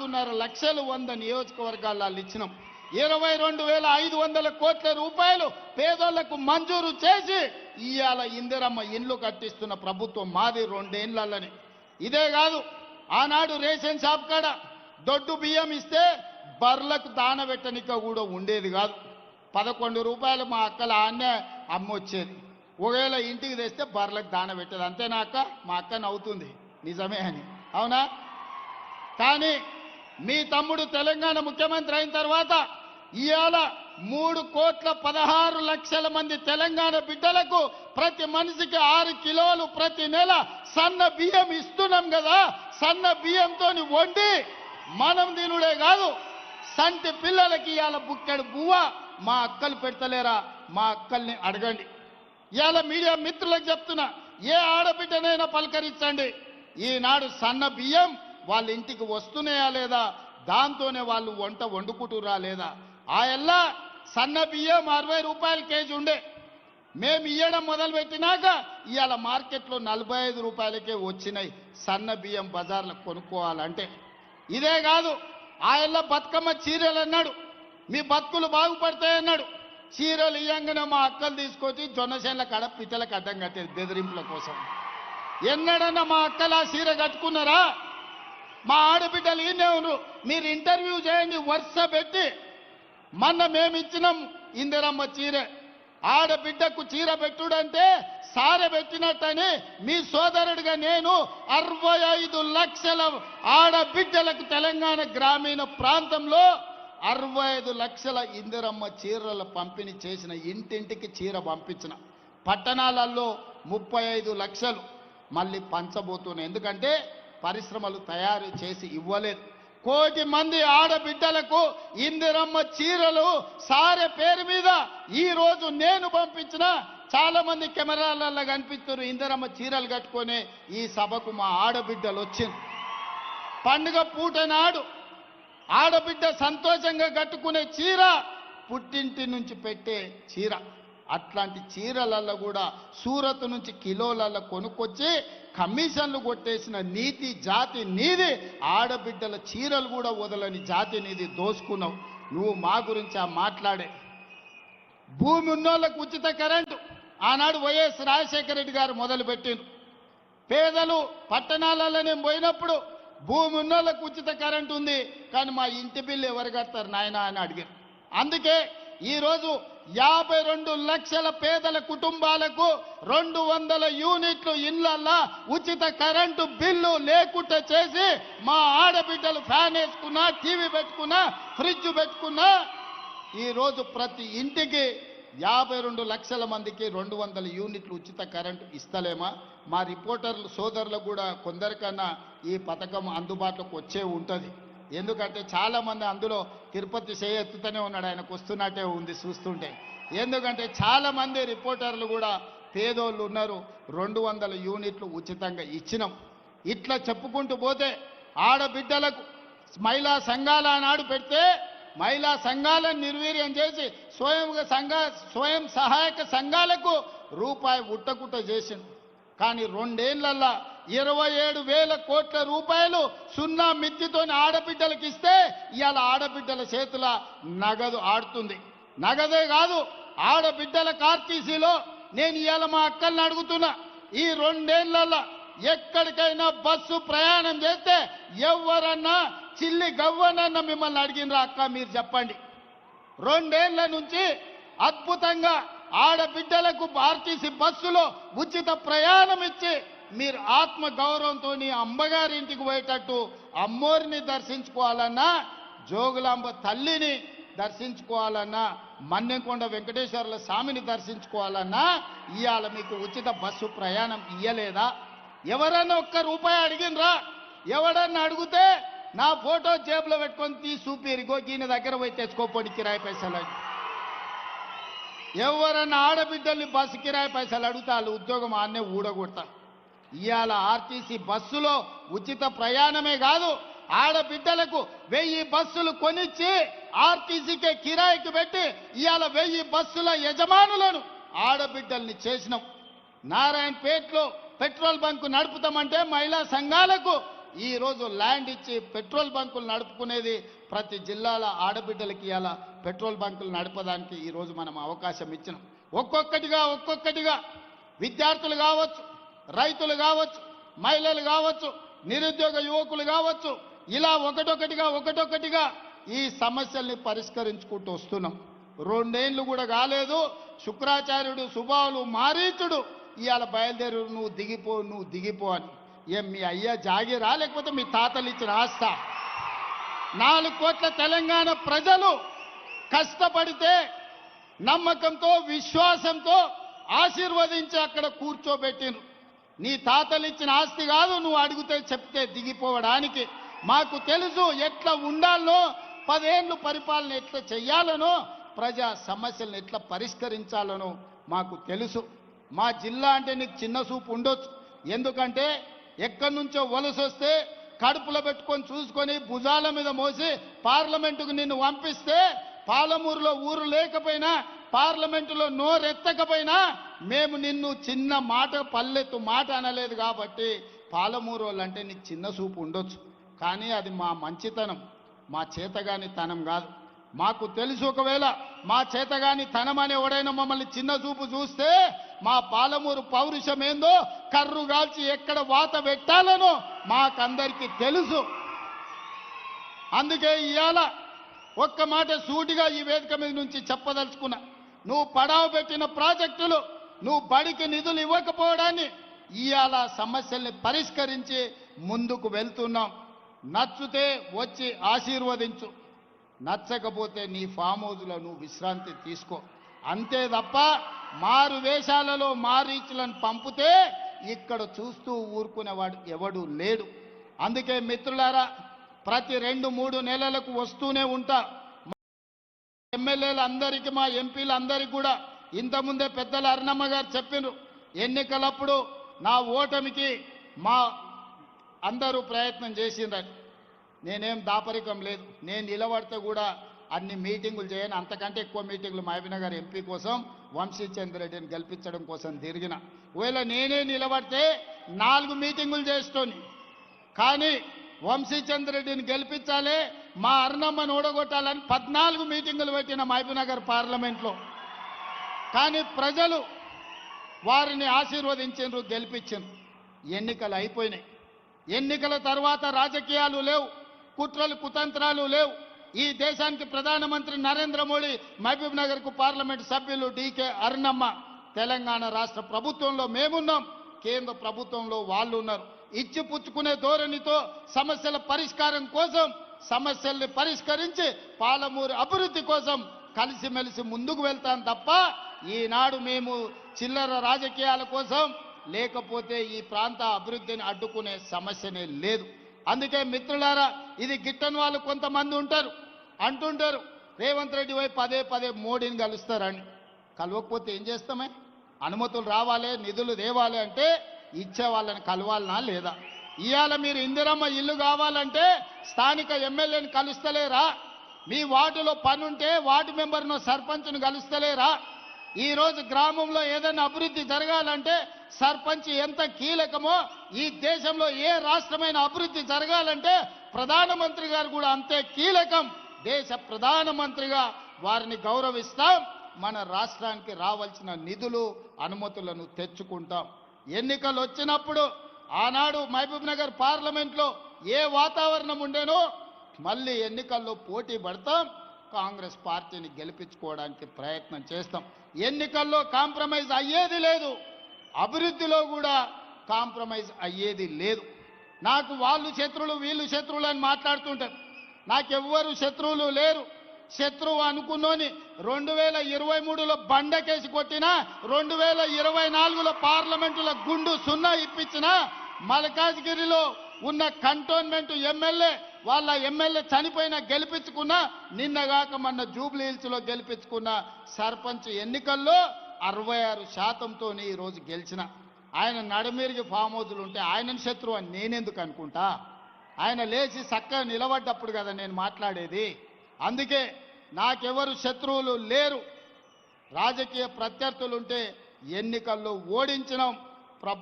4.5 లక్షలు 100 నియోజకవర్గాల్లో ఇచ్చినాం. 22,500 కోట్ల రూపాయలు పేదోళ్లకు మంజూరు చేసి ఇవాళ ఇందిరమ్మ ఇండ్లు కట్టిస్తున్న ప్రభుత్వం మాది 2 ఏళ్లలోనే. ఇదే కాదు, ఆనాడు రేషన్ షాప్ కాడ దొడ్డు బియ్యం ఇస్తే బర్లకు దానబెట్టనిక కూడా ఉండేది కాదు. 11 రూపాయలు మా అక్కల ఆన్నే అమ్మొచ్చేది. ఒకవేళ ఇంటికి తెస్తే బర్లకు దానబెట్టేది. అంతేనా అక్క? మా అక్క నవ్వుతుంది, నిజమే అని. అవునా? కానీ మీ తమ్ముడు తెలంగాణ ముఖ్యమంత్రి అయిన తర్వాత ఇవాళ 3,16,00,000 మంది తెలంగాణ బిడ్డలకు ప్రతి మనిషికి 6 కిలోలు ప్రతి నెల సన్న బియ్యం ఇస్తున్నాం కదా. సన్న బియ్యంతో వండి మనం తినుడే కాదు, సంటి పిల్లలకి ఇవాళ బుక్కెడు బువ్వ మా అక్కలు పెడతలేరా? మా అక్కల్ని అడగండి. ఇవాళ మీడియా మిత్రులకు చెప్తున్నా, ఏ ఆడబిడ్డనైనా పలకరించండి. ఈనాడు సన్న బియ్యం వాళ్ళ ఇంటికి వస్తున్నాయా లేదా, దాంతోనే వాళ్ళు వంట వండుకుంటురా లేదా? ఆ ఎల్లా సన్న బియ్యం 60 రూపాయల కేజీ ఉండే, మేము ఇయ్యడం మొదలుపెట్టినాక ఇవాళ మార్కెట్లో 45 రూపాయలకే వచ్చినాయి సన్న బియ్యం బజార్లో కొనుక్కోవాలంటే. ఇదే కాదు, ఆ ఎల్లా బతుకమ్మ చీరలు అన్నాడు, మీ బతుకులు బాగుపడతాయన్నాడు. చీరలు ఇయ్యంగానే మా అక్కలు తీసుకొచ్చి జొన్నసేన్ల కాడ పిట్టలకు అడ్డం కట్టేది బెదిరింపుల కోసం. ఎన్నడన్నా మా అక్కలు ఆ చీర కట్టుకున్నారా? మా ఆడబిడ్డలు ఈయనే ఉన్నారు, మీరు ఇంటర్వ్యూ చేయండి వరుస పెట్టి. మొన్న మేము ఇచ్చినాం ఇందిరమ్మ చీరే. ఆడబిడ్డకు చీర పెట్టుడంటే సారె పెట్టినట్టని మీ సోదరుడిగా నేను 65 లక్షల ఆడబిడ్డలకు తెలంగాణ గ్రామీణ ప్రాంతంలో 65 లక్షల ఇందిరమ్మ చీరల పంపిణీ చేసిన, ఇంటింటికి చీర పంపించిన. పట్టణాలలో 35 లక్షలు మళ్ళీ పంచబోతున్నాయి. ఎందుకంటే పరిశ్రమలు తయారు చేసి ఇవ్వలేదు. 1 కోటి మంది ఆడబిడ్డలకు ఇందిరమ్మ చీరలు సారె పేరు మీద ఈ రోజు నేను పంపించిన. చాలా మంది కెమెరాలలో కనిపిస్తున్నారు ఇందిరమ్మ చీరలు కట్టుకొని ఈ సభకు మా ఆడబిడ్డలు వచ్చింది. పండుగ పూట నాడు ఆడబిడ్డ సంతోషంగా కట్టుకునే చీర పుట్టింటి నుంచి పెట్టే చీర. అట్లాంటి చీరలలో కూడా సూరత్ నుంచి కిలోలలో కొనుక్కొచ్చి కమిషన్లు కొట్టేసిన నీతి జాతి నీది. ఆడబిడ్డల చీరలు కూడా వదలని జాతి నీది దోసుకున్నావు నువ్వు. మా గురించి ఆ మాట్లాడే భూమి ఉన్నోళ్ళకు ఉచిత కరెంటు ఆనాడు వైఎస్ రాజశేఖర రెడ్డి గారు మొదలుపెట్టిండు. పేదలు పట్టణాలలో నేను పోయినప్పుడు భూమి ఉన్నోళ్ళకు ఉచిత కరెంటు ఉంది, కానీ మా ఇంటి బిల్లు ఎవరు కడతారు నాయనా అని అడిగారు. అందుకే ఈరోజు 52 లక్షల పేదల కుటుంబాలకు 200 యూనిట్లు ఇళ్లల్లా ఉచిత కరెంటు బిల్లు లేకుండా చేసి మా ఆడబిడ్డలు ఫ్యాన్ వేసుకున్నా, టీవీ పెట్టుకున్నా, ఫ్రిడ్జ్ పెట్టుకున్నా ఈరోజు ప్రతి ఇంటికి 52 లక్షల మందికి 200 యూనిట్లు ఉచిత కరెంటు ఇస్తలేమా? మా రిపోర్టర్లు సోదరులకు కూడా కొందరికన్నా ఈ పథకం అందుబాటులోకి వచ్చే ఉంటుంది. ఎందుకంటే చాలామంది అందులో తిరుపతి చేయెత్తుతూనే ఉన్నాడు, ఆయనకు వస్తున్నట్టే ఉంది చూస్తుంటే. ఎందుకంటే చాలామంది రిపోర్టర్లు కూడా పేదోళ్ళు ఉన్నారు. 200 యూనిట్లు ఉచితంగా ఇచ్చినాం. ఇట్లా చెప్పుకుంటూ పోతే ఆడబిడ్డలకు మహిళా సంఘాల నాడు పెడితే మహిళా సంఘాలను నిర్వీర్యం చేసి స్వయం సహాయక సంఘాలకు రూపాయి ఉట్టకుట్ట చేసింది. కానీ 2 ఏళ్లల్లా 27,000 కోట్ల రూపాయలు సున్నా మిత్తితో ఆడబిడ్డలకు ఇస్తే ఇవాళ ఆడబిడ్డల చేతుల నగదు ఆడుతుంది. నగదే కాదు, ఆడబిడ్డలకు ఆర్టీసీలో నేను ఇవాళ మా అక్కల్ని అడుగుతున్నా, ఈ 2 ఏళ్లలో ఎక్కడికైనా బస్సు ప్రయాణం చేస్తే ఎవరన్నా చిల్లి గవ్వనన్నా మిమ్మల్ని అడిగినరా అక్క? మీరు చెప్పండి. 2 ఏళ్ల నుంచి అద్భుతంగా ఆడబిడ్డలకు ఆర్టీసీ బస్సులో ఉచిత ప్రయాణం ఇచ్చి మీరు ఆత్మ గౌరవంతో అమ్మగారి ఇంటికి పోయేటట్టు అమ్మోరిని దర్శించుకోవాలన్నా, జోగులాంబ తల్లిని దర్శించుకోవాలన్నా, మన్నెకొండ వెంకటేశ్వర్ల స్వామిని దర్శించుకోవాలన్నా ఇవాళ మీకు ఉచిత బస్సు ప్రయాణం ఇయ్యలేదా? ఎవరన్నా ఒక్క రూపాయి అడిగినరా? ఎవడన్నా అడిగితే నా ఫోటో జేబులో పెట్టుకొని తీసి చూపిరిగో ఈయన దగ్గర పోయి తెచ్చుకోపోండి కిరాయి పైసలు. ఎవరన్నా ఆడబిడ్డల్ని బస్సు కిరాయి పైసలు అడుగుతా వాళ్ళు ఉద్యోగం ఆన్నే ఊడగొడతా. ఇవాళ ఆర్టీసీ బస్సులో ఉచిత ప్రయాణమే కాదు, ఆడబిడ్డలకు 1000 బస్సులు కొనిచ్చి ఆర్టీసీకే కిరాయికి పెట్టి ఇవాళ 1000 బస్సుల యజమానులను ఆడబిడ్డల్ని చేసినాం. నారాయణపేటలో పెట్రోల్ బంకు నడుపుతామంటే మహిళా సంఘాలకు ఈ రోజు ల్యాండ్ ఇచ్చి పెట్రోల్ బంకులు నడుపుకునేది ప్రతి జిల్లాల ఆడబిడ్డలకి ఇలా పెట్రోల్ బంకులు నడపడానికి ఈ రోజు మనం అవకాశం ఇచ్చినాం. ఒక్కొక్కటిగా విద్యార్థులు కావచ్చు, రైతులు కావచ్చు, మహిళలు కావచ్చు, నిరుద్యోగ యువకులు కావచ్చు, ఇలా ఒకటొకటిగా ఈ సమస్యల్ని పరిష్కరించుకుంటూ వస్తున్నాం. 2 ఏళ్ళు కూడా కాలేదు, శుక్రాచార్యుడు సుబావులు మారీచుడు ఇవాళ బయలుదేరు నువ్వు దిగిపో అని. ఏం మీ అయ్యా జాగిరా లేకపోతే మీ తాతలు ఇచ్చిన ఆస్త? 4 కోట్ల తెలంగాణ ప్రజలు కష్టపడితే నమ్మకంతో విశ్వాసంతో ఆశీర్వదించి అక్కడ కూర్చోబెట్టిను. నీ తాతలు ఇచ్చిన ఆస్తి కాదు నువ్వు అడిగితే చెప్తే దిగిపోవడానికి. మాకు తెలుసు ఎట్లా ఉండాలనో, 10 ఏళ్ళు పరిపాలన ఎట్లా చెయ్యాలనో, ప్రజా సమస్యలను ఎట్లా పరిష్కరించాలనో మాకు తెలుసు. మా జిల్లా అంటే నీకు చిన్న చూపు ఉండొచ్చు, ఎందుకంటే ఎక్కడి నుంచో వలసొస్తే కడుపులో పెట్టుకొని చూసుకొని భుజాల మీద మోసి పార్లమెంటుకు నిన్ను పంపిస్తే, పాలమూరులో ఊరు లేకపోయినా పార్లమెంటులో నోరెత్తకపోయినా మేము నిన్ను చిన్న మాట పల్లెత్తు మాట అనలేదు. కాబట్టి పాలమూరు వాళ్ళంటే నీకు చిన్న చూపు ఉండొచ్చు, కానీ అది మా మంచితనం, మా చేతగాని తనం కాదు. మాకు తెలుసు ఒకవేళ మా చేతగాని తనం అని ఎవడైనా మమ్మల్ని చిన్న చూపు చూస్తే మా పాలమూరు పౌరుషం ఏందో కర్రు గాల్చి ఎక్కడ వాత పెట్టాలనో మాకందరికీ తెలుసు. అందుకే ఇవాళ ఒక్క మాట సూటిగా ఈ వేదిక మీద నుంచి చెప్పదలుచుకున్నా. నువ్వు పడావ పెట్టిన ప్రాజెక్టులు, నువ్వు బడికి నిధులు ఇవ్వకపోవడాన్ని ఇవాళ సమస్యల్ని పరిష్కరించి ముందుకు వెళ్తున్నాం. నచ్చితే వచ్చి ఆశీర్వదించు, నచ్చకపోతే నీ ఫామ్ హౌస్లో నువ్వు విశ్రాంతి తీసుకో, అంతే తప్ప మారు వేషాలలో మారీచులను పంపితే ఇక్కడ చూస్తూ ఊరుకునేవాడు ఎవడు లేడు. అందుకే మిత్రులారా, ప్రతి 2-3 నెలలకు వస్తూనే ఉంటా. ఎమ్మెల్యేలు అందరికీ, మా ఎంపీలు అందరికీ కూడా ఇంతకుముందే పెద్దల అరుణమ్మ గారు చెప్పినారు, ఎన్నికలప్పుడు నా ఓటమికి మా అందరూ ప్రయత్నం చేసిండ్రని. నేనేం దాపరికం లేదు, నేను నిలబడితే కూడా అన్ని మీటింగులు చేయను, అంతకంటే ఎక్కువ మీటింగులు మహబూబ్నగర్ ఎంపీ కోసం, వంశీచంద్రెడ్డిని గెలిపించడం కోసం తిరిగిన. ఒకవేళ నేనే నిలబడితే 4 మీటింగులు చేస్తోని, కానీ వంశీచంద్రెడ్డిని గెలిపించాలి, మా అరుణమ్మను ఓడగొట్టాలని 14 మీటింగులు పెట్టిన మహబూబ్నగర్ పార్లమెంట్లో. కానీ ప్రజలు వారిని ఆశీర్వదించారు, గెలిపించారు. ఎన్నికలు అయిపోయినాయి. ఎన్నికల తర్వాత రాజకీయాలు లేవు, కుట్రలు కుతంత్రాలు లేవు. ఈ దేశానికి ప్రధానమంత్రి నరేంద్ర మోడీ, మహబూబ్నగర్కు పార్లమెంట్ సభ్యులు డీకే అరుణమ్మ, తెలంగాణ రాష్ట్ర ప్రభుత్వంలో మేమున్నాం, కేంద్ర ప్రభుత్వంలో వాళ్ళు ఉన్నారు. ఇచ్చి పుచ్చుకునే ధోరణితో సమస్యల పరిష్కారం కోసం, సమస్యల్ని పరిష్కరించి పాలమూరు అభివృద్ధి కోసం కలిసిమెలిసి ముందుకు వెళ్తాం తప్ప ఈనాడు మేము చిల్లర రాజకీయాల కోసం, లేకపోతే ఈ ప్రాంత అభివృద్ధిని అడ్డుకునే సమస్యనే లేదు. అందుకే మిత్రులారా, ఇది గిట్టని వాళ్ళు కొంతమంది ఉంటారు, అంటుంటారు రేవంత్ రెడ్డి వైపు పదే మోడీని కలుస్తారని. కలవకపోతే ఏం చేస్తామే? అనుమతులు రావాలి, నిధులు తేవాలి అంటే ఇచ్చే వాళ్ళని కలవాలనా లేదా? ఇవాళ మీరు ఇందిరమ్మ ఇల్లు కావాలంటే స్థానిక ఎమ్మెల్యేని కలుస్తలేరా? మీ వార్డులో పనుంటే వార్డు మెంబర్ను, సర్పంచ్ను కలుస్తలేరా? ఈరోజు గ్రామంలో ఏదైనా అభివృద్ధి జరగాలంటే సర్పంచ్ ఎంత కీలకమో, ఈ దేశంలో ఏ రాష్ట్రమైన అభివృద్ధి జరగాలంటే ప్రధానమంత్రి గారు కూడా అంతే కీలకం. దేశ ప్రధానమంత్రిగా వారిని గౌరవిస్తాం, మన రాష్ట్రానికి రావాల్సిన నిధులు, అనుమతులను తెచ్చుకుంటాం. ఎన్నికలు వచ్చినప్పుడు ఆనాడు మహబూబ్నగర్ పార్లమెంట్లో ఏ వాతావరణం ఉండేనో మళ్ళీ ఎన్నికల్లో పోటీ పడతాం, కాంగ్రెస్ పార్టీని గెలిపించుకోవడానికి ప్రయత్నం చేస్తాం. ఎన్నికల్లో కాంప్రమైజ్ అయ్యేది లేదు, అభివృద్ధిలో కూడా కాంప్రమైజ్ అయ్యేది లేదు. నాకు వాళ్ళు శత్రువులు వీళ్ళు శత్రువులు అని మాట్లాడుతుంటారు. నాకెవ్వరు శత్రువులు లేరు. శత్రువు అనుకున్నోని 2023లో బండకేసి కొట్టినా, 2024లో పార్లమెంటులో గుండు సున్నా ఇప్పించినా, మల్కాజ్గిరిలో ఉన్న కంటోన్మెంట్ ఎమ్మెల్యే వాళ్ళ ఎమ్మెల్యే చనిపోయినా గెలిపించుకున్నా, నిన్నగాక మొన్న జూబ్లీ హిల్స్లో గెలిపించుకున్న సర్పంచ్ ఎన్నికల్లో 66%తో ఈరోజు గెలిచిన. ఆయన నడమీరికి ఫామ్ హౌజులు ఉంటే ఆయనను శత్రువు అని నేనెందుకు అనుకుంటా? ఆయన లేచి చక్కగా నిలబడ్డప్పుడు కదా నేను మాట్లాడేది. అందుకే నాకెవరు శత్రువులు లేరు. రాజకీయ ప్రత్యర్థులుంటే ఎన్నికల్లో ఓడించినాం.